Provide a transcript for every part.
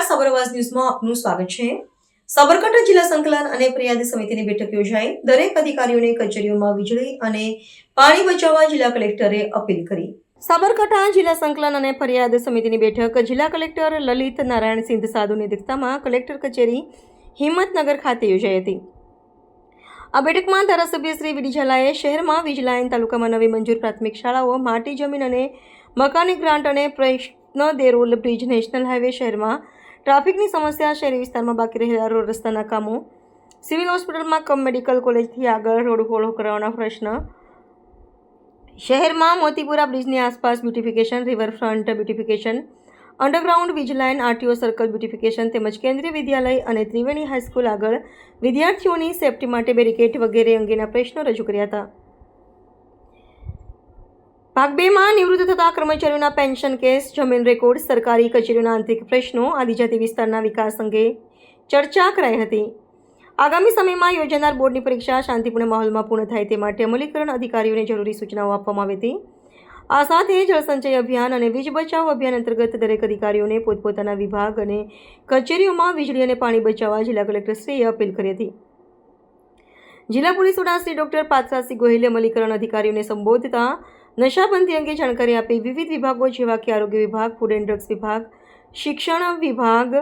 સબરવાસ ન્યૂઝમાં આપનું સ્વાગત છે। સાબરકાંઠા જિલ્લા સંકલન અને ફરિયાદ સમિતિની બેઠક યોજાઈ। દરેક અધિકારીઓને કચેરીઓમાં વીજળી અને પાણી બચાવવા જિલ્લા કલેક્ટરે અપીલ કરી। સાબરકાંઠા જિલ્લા સંકલન અને ફરિયાદ સમિતિની બેઠક જિલ્લા કલેક્ટર લલિત નારાયણ સિંધ સાધુની અધ્યક્ષતામાં કલેક્ટર કચેરી હિંમતનગર ખાતે યોજાઈ હતી। આ બેઠકમાં ધારાસભ્ય શ્રી વીડી ઝાલાએ શહેરમાં વીજ લાઇન, તાલુકામાં નવી મંજૂર પ્રાથમિક શાળાઓ, માટી જમીન અને મકાની ગ્રાન્ટ અને પ્રશ્ન દેરોલ બ્રિજ, નેશનલ હાઈવે, શહેરમાં ટ્રાફિકની સમસ્યા, શહેરી વિસ્તારમાં બાકી રહેલા રોડ રસ્તાના કામો, સિવિલ હોસ્પિટલમાં કમ મેડિકલ કોલેજથી આગળ રોડ પહોળો કરવાના પ્રશ્ન, શહેરમાં મોતીપુરા બ્રિજની આસપાસ બ્યુટિફિકેશન, રિવરફ્રન્ટ બ્યુટિફિકેશન, અંડરગ્રાઉન્ડ વીજ લાઇન, આરટીઓ સર્કલ બ્યુટિફિકેશન તેમજ કેન્દ્રીય વિદ્યાલય અને ત્રિવેણી હાઈસ્કૂલ આગળ વિદ્યાર્થીઓની સેફટી માટે બેરિકેડ વગેરે અંગેના પ્રશ્નો રજૂ કર્યા હતા। ભાગ 2 માં નિવૃત્ત થતા કર્મચારીઓના પેન્શન કેસ, જમીન રેકોર્ડ, સરકારી કચેરીઓના આંતરિક પ્રશ્નો, આદિજાતિ વિસ્તારના વિકાસ અંગે ચર્ચા કરાઈ હતી। આગામી સમયમાં યોજાનાર બોર્ડની પરીક્ષા શાંતિપૂર્ણ માહોલમાં પૂર્ણ થાય તે માટે અમલીકરણ અધિકારીઓને જરૂરી સૂચનાઓ આપવામાં આવી હતી। આ સાથે જળસંચય અભિયાન અને વીજ બચાવ અભિયાન અંતર્ગત દરેક અધિકારીઓને પોતપોતાના વિભાગ અને કચેરીઓમાં વીજળી અને પાણી બચાવવા જિલ્લા કલેક્ટરશ્રીએ અપીલ કરી હતી। જિલ્લા પોલીસ વડા શ્રી ડોક્ટર પાથરાસિંહ ગોહિલે અમલીકરણ અધિકારીઓને સંબોધતા નશાબંધી અંગે જાણકારી આપી। વિવિધ વિભાગો જેવા કે આરોગ્ય વિભાગ, ફૂડ એન્ડ ડ્રગ્સ વિભાગ, શિક્ષણ વિભાગ,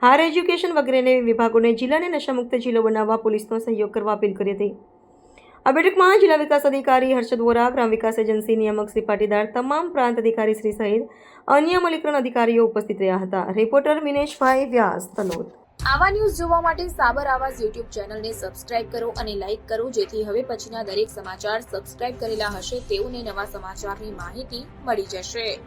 હાયર એજ્યુકેશન વગેરે વિભાગોને જિલ્લાને નશામુક્ત જિલ્લો બનાવવા પોલીસનો સહયોગ કરવા અપીલ કરી હતી। આ બેઠકમાં જિલ્લા વિકાસ અધિકારી હર્ષદ વોરા, ગ્રામ વિકાસ એજન્સી નિયામક શ્રી પાટીદાર, તમામ પ્રાંત અધિકારી શ્રી સહિત અન્ય અમલીકરણ અધિકારીઓ ઉપસ્થિત રહ્યા હતા। રિપોર્ટર મિનેશભાઈ વ્યાસ, તલોદ। આવા ન્યૂઝ જોવા માટે સાબર આવાઝ યુટ્યુબ ચેનલને સબસ્ક્રાઇબ કરો અને લાઇક કરો, જેથી હવે પછીના દરેક સમાચાર સબસ્ક્રાઇબ કરેલા હશે તેઓને નવા સમાચારની માહિતી મળી જશે।